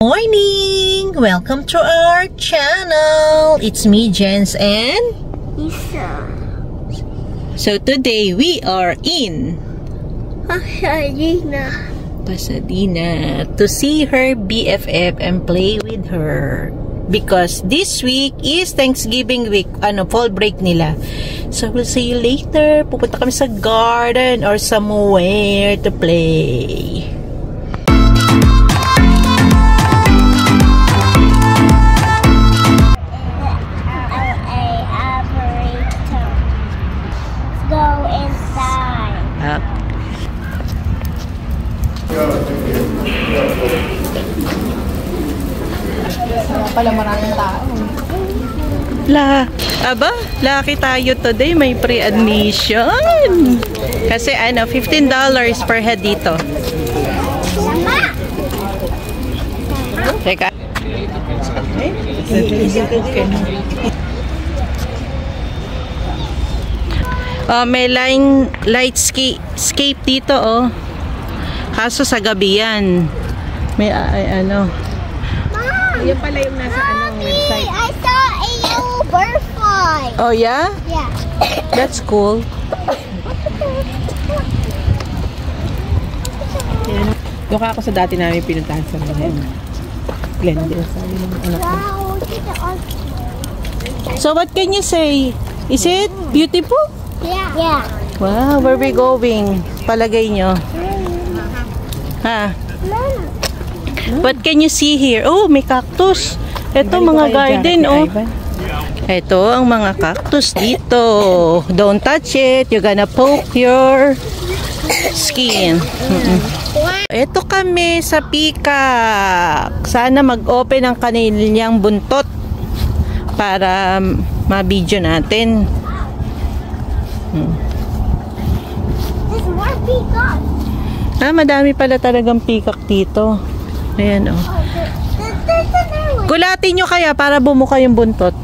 Morning! Welcome to our channel. It's me, Jens, and Isa. so today we are in Pasadena to see her BFF and play with her. Because this week is Thanksgiving week, fall break nila. So we'll see you later. Pupunta kami sa garden or somewhere to play. Pala maraming tao. Lucky tayo today. May pre-admission. Kasi $15 per head dito. Teka. May lightscape dito, oh. Kaso sa gabi yan. May Yan pala yung nasa website. I saw a yellow butterfly. Oh, yeah? Yeah. That's cool. Yung ako sa dati namin pinuntahan sa Glendale. So, what can you say? Is it beautiful? Yeah. Yeah. Wow, where we going? Palagay nyo. Ha? What can you see here? Oh, may cactus. Ito mga garden, oh. Ito ang mga cactus dito. Don't touch it. You're gonna poke your skin. Ito kami sa peacock. Sana mag-open ang kanilang buntot para ma-video natin. There's more peacocks. Madami pala talagang peacock dito. Ayan, oh. Gulatin nyo kaya para bumuka yung buntot.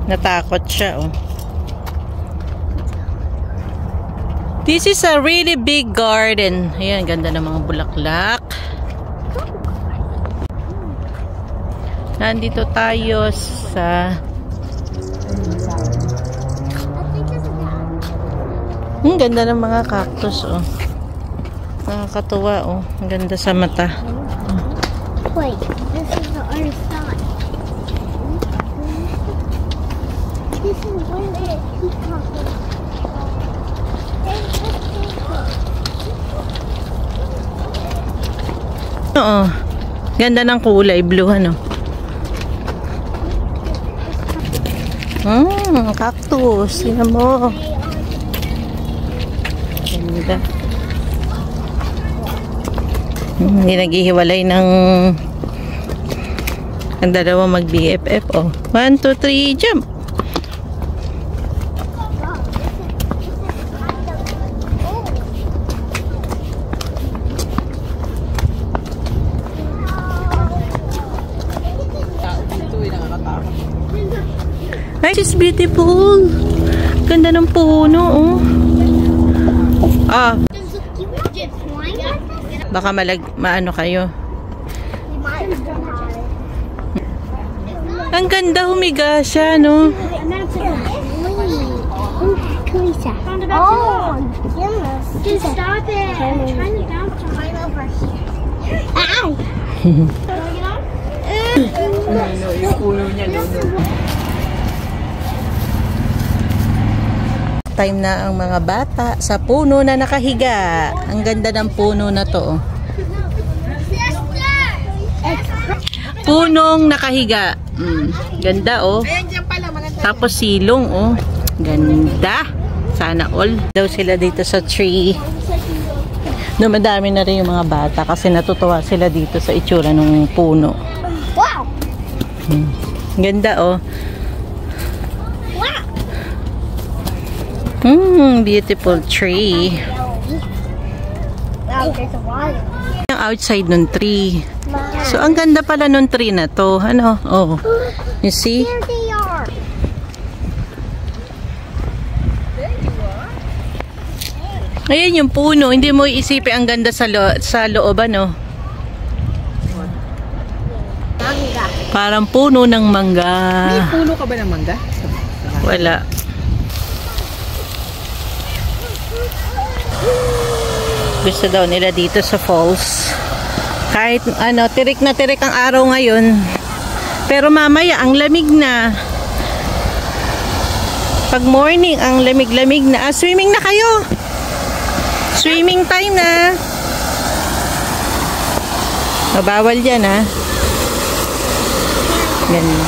Natakot siya, oh. This is a really big garden. Ayan, ganda ng mga bulaklak. Nandito tayo sa ganda ng mga cactus, oh. Nakakatuwa, oh. Ang ganda sa mata. Wait, this is the other side. This is where the peacock is. Oo. Ganda ng kulay blue, ano. Cactus. Tingnan mo. Ganda. Hindi naghihiwalay ng ang dalawa mag-BFF, oh. 1, 2, 3, jump! This is beautiful. Ganda ng puno, oh. Baka maano kayo. Ang ganda, humiga siya, no? Oh, goodness. Stop it. I'm trying to bounce right over here. Time na ang mga bata sa puno na nakahiga. Ang ganda ng puno na to, oh. Punong nakahiga. Ganda, oh. Tapos silong, oh. Ganda. Sana all. Daw sila dito sa tree. Dumadami na rin yung mga bata kasi natutuwa sila dito sa itsura ng puno. Wow! Ganda, oh. Beautiful tree. Wow, there's a water. Ang outside nung tree. So, ang ganda pala nung tree na to. Ano? Oh. You see? Here they are. Ayan yung puno. Hindi mo iisipin ang ganda sa loob, ano? Manga. Parang puno ng mangga. May puno ka ba ng mangga? Wala. Gusto daw nila dito sa falls. Kahit ano, tirik na tirik ang araw ngayon. Pero mamaya, ang lamig na. Pag morning, ang lamig-lamig na. Ah, swimming na kayo. Swimming time na. Mabawal yan, ha? Ganun.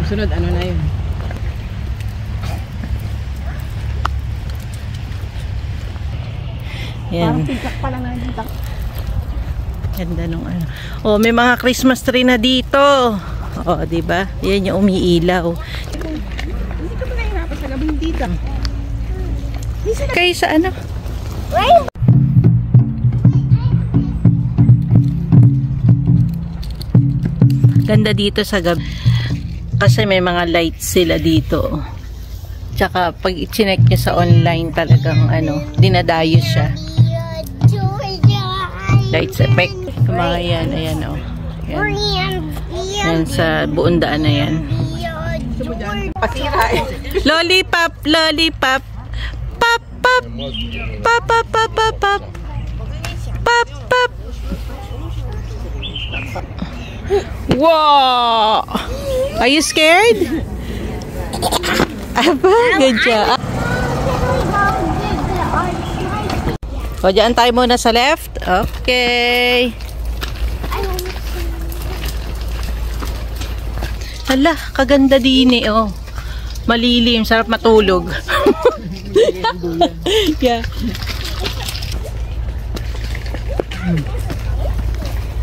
Sunod, ano na yun? Yan. Parang tigak pa lang na dito. Ganda nung ano. Oh, may mga Christmas tree na dito. Oh, di ba? Yan yung umiilaw. Hindi ka pa nahihirapan sa gabing dito. Kayo sa ano? Ganda dito sa gabi. Kasi may mga lights sila dito. Tsaka pag i-check nyo sa online talagang ano, dinadayo siya. Lights effect. Mga yan, ayan o. Yan. Yan sa buong daan na yan. Pasira eh. Lollipop, lollipop. Pop, pop. Pop, pop, pop, pop, pop. Pop, pop. Wow! Are you scared? Aba, good job. O, dyan tayo muna sa left. Okay. Hala, kaganda din eh, oh. Malilim, sarap matulog. Yeah.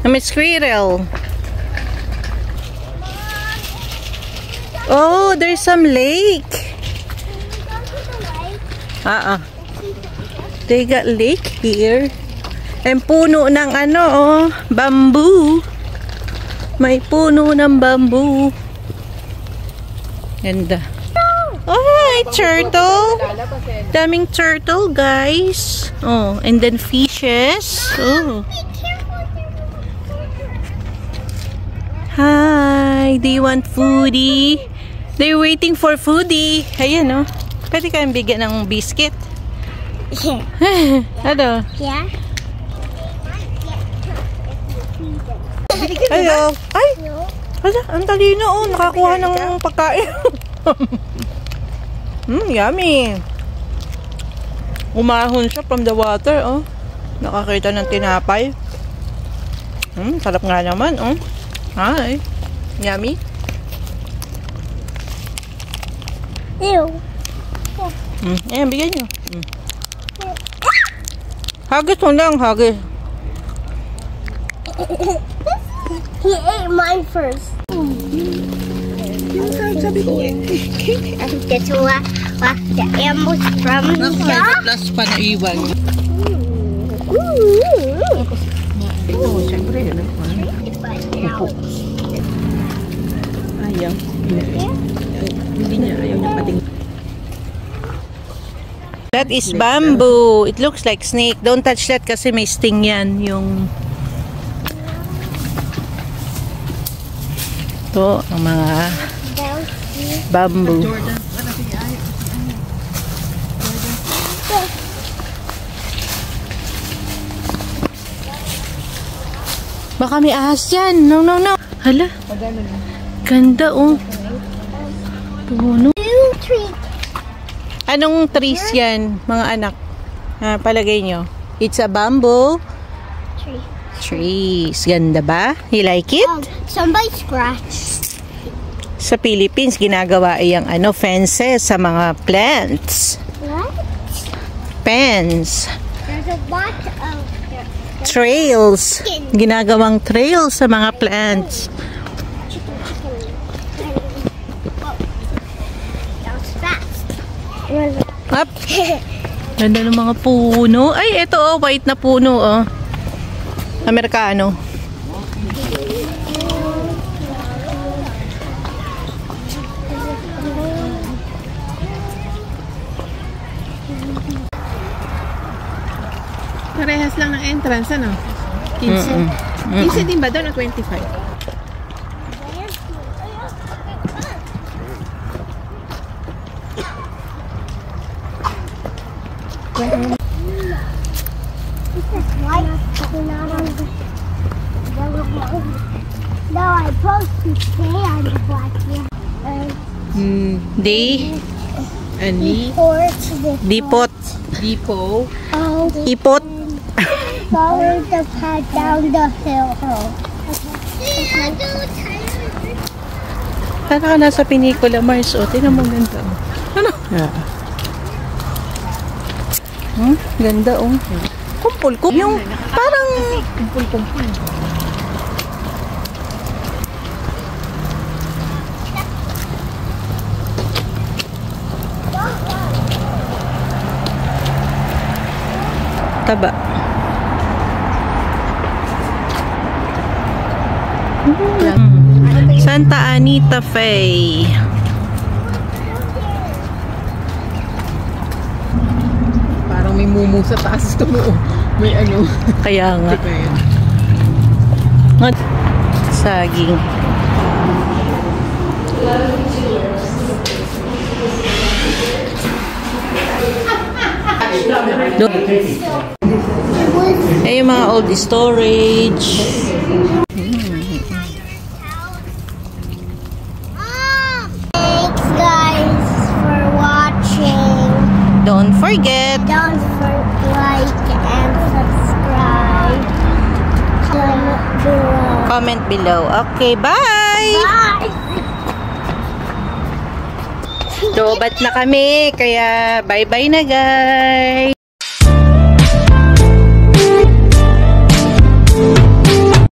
May squirrel. Oh, there's some lake. They got lake here. And puno ng ano, oh, bamboo. May puno ng bamboo. Ganda. Oh, hi, turtle. Daming turtle, guys. Oh, and then fishes. Oh. Hi, do you want foodie? They're waiting for foodie. Ayan, oh. Pwede kayong bigyan ng biscuit. Ano? Yeah. Hello. Ay! Hala, ang talino, oh. Nakakuha ng pagkain. Yummy. Umahon siya from the water, oh. Nakakita ng tinapay. Sarap nga naman, oh. Hi. Yummy. Ew. Ayan, bigyan nyo. Hagis mo lang, hagis. He ate mine first. Sabi ko eh. Guess what the animals from the shop? Plus pa na iwan. Ito, syempre, ano? Upo. Ayaw. Hindi niya, ayaw niya pating. That is bamboo. It looks like snake. Don't touch that kasi may sting yan. Yung ito, ang mga bamboo. Baka may ahas yan. No, no, no. Hala. Ganda, oh. Puno. Anong trees yan, mga anak? Palagay nyo. It's a bamboo trees. Ganda ba? You like it? Somebody scratched. Sa Philippines, ginagawa iyang fences sa mga plants. What? Fence. There's a lot of trails. Ginagawang trails sa mga plants. That was fast. Up. Ganda ng mga puno. Ay, ito oh, white na puno oh. Amerikano. Parehas lang ng entrance, ano? 15. 15 din ba doon o 25? No, I'm supposed to stay on the black here. Di. Ani? Dipot. Dipo. Ipot. Follow the path down the hill. Para ka nasa pinikula, Mars. O, tinan mo ganda. Ano? Ganda oh. Kumpul ko. Yung parang Kumpul-kumpul. taba. Santa Anita Faye. Parang may mumu sa taas ito. May ano. Kaya nga. Saging. Eh, yung mga old storage. Thanks guys for watching. Don't forget. Don't forget like and subscribe. Comment below. Comment below. Okay, bye! Bye. Lobat na kami, kaya bye-bye na guys!